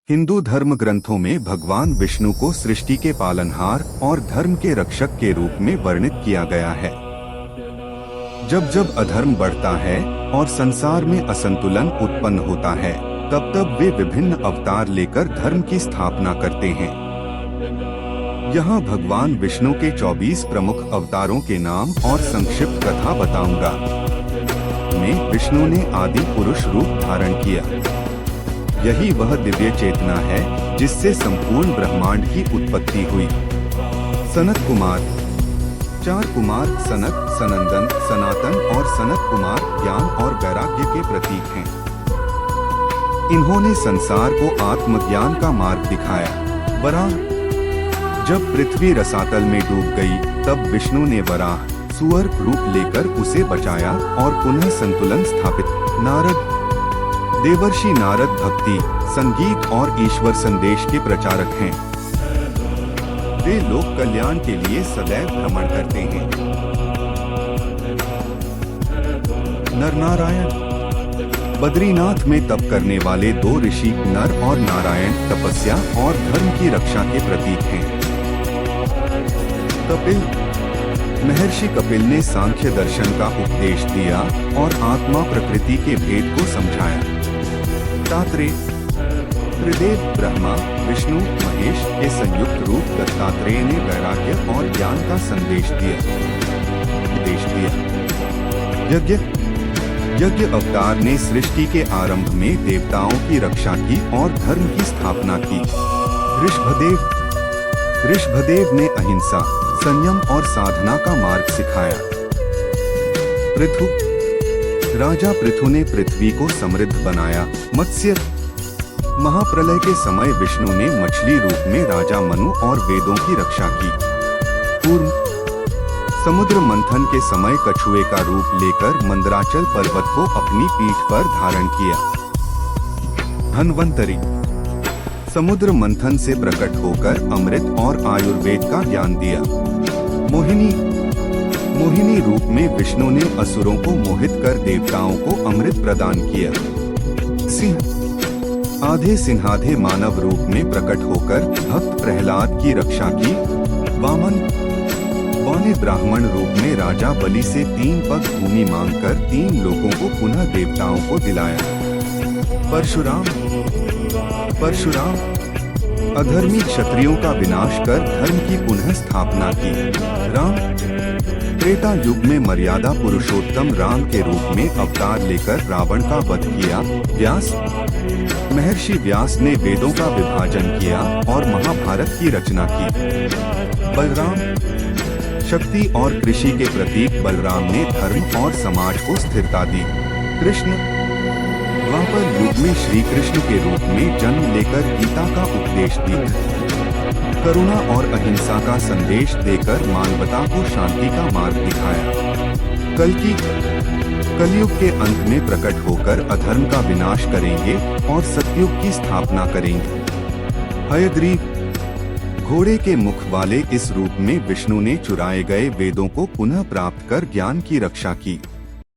हिंदू धर्म ग्रंथों में भगवान विष्णु को सृष्टि के पालनहार और धर्म के रक्षक के रूप में वर्णित किया गया है। जब जब अधर्म बढ़ता है और संसार में असंतुलन उत्पन्न होता है, तब तब वे विभिन्न अवतार लेकर धर्म की स्थापना करते हैं। यहाँ भगवान विष्णु के 24 प्रमुख अवतारों के नाम और संक्षिप्त कथा बताऊंगा। में विष्णु ने आदि पुरुष रूप धारण किया। यही वह दिव्य चेतना है जिससे संपूर्ण ब्रह्मांड की उत्पत्ति हुई। सनत कुमार, 4 कुमार सनत, सनंदन, सनातन और सनत कुमार ज्ञान और वैराग्य के प्रतीक हैं। इन्होंने संसार को आत्मज्ञान का मार्ग दिखाया। वराह, जब पृथ्वी रसातल में डूब गई, तब विष्णु ने वराह सुअर रूप लेकर उसे बचाया और पुनः संतुलन स्थापित। नारद, देवर्षि नारद भक्ति, संगीत और ईश्वर संदेश के प्रचारक हैं। वे लोक कल्याण के लिए सदैव भ्रमण करते हैं। नरनारायण, बद्रीनाथ में तप करने वाले 2 ऋषि नर और नारायण तपस्या और धर्म की रक्षा के प्रतीक हैं। कपिल, महर्षि कपिल ने सांख्य दर्शन का उपदेश दिया और आत्मा प्रकृति के भेद को समझाया। दत्तात्रेय, त्रिदेव ब्रह्मा विष्णु महेश के संयुक्त रूप दत्तात्रेय ने वैराग्य और ज्ञान का संदेश दिया। यज्ञ अवतार ने सृष्टि के आरंभ में देवताओं की रक्षा की और धर्म की स्थापना की। ऋषभदेव ने अहिंसा, संयम और साधना का मार्ग सिखाया। पृथु, राजा पृथु ने पृथ्वी को समृद्ध बनाया। मत्स्य, महाप्रलय के समय विष्णु ने मछली रूप में राजा मनु और वेदों की रक्षा की। कूर्म, समुद्र मंथन के समय कछुए का रूप लेकर मंदराचल पर्वत को अपनी पीठ पर धारण किया। धन्वंतरि, समुद्र मंथन से प्रकट होकर अमृत और आयुर्वेद का ज्ञान दिया। मोहिनी रूप में विष्णु ने असुरों को मोहित कर देवताओं को अमृत प्रदान किया। सिंह, आधे सिंहाधे मानव रूप में प्रकट होकर भक्त प्रहलाद की रक्षा की। वामन, बौने ब्राह्मण रूप में राजा बलि से 3 पग भूमि मांगकर 3 लोगों को पुनः देवताओं को दिलाया। परशुराम, अधर्मी क्षत्रियों का विनाश कर धर्म की पुनः स्थापना की। राम, त्रेता युग में मर्यादा पुरुषोत्तम राम के रूप में अवतार लेकर रावण का वध किया। व्यास, महर्षि व्यास ने वेदों का विभाजन किया और महाभारत की रचना की। बलराम, शक्ति और कृषि के प्रतीक बलराम ने धर्म और समाज को स्थिरता दी। कृष्ण, द्वापर युग में श्री कृष्ण के रूप में जन्म लेकर गीता का उपदेश दिया। करुणा और अहिंसा का संदेश देकर मानवता को शांति का मार्ग दिखाया। कलयुग के अंत में प्रकट होकर अधर्म का विनाश करेंगे और सतयुग की स्थापना करेंगे। हयग्रीव, घोड़े के मुख वाले इस रूप में विष्णु ने चुराए गए वेदों को पुनः प्राप्त कर ज्ञान की रक्षा की।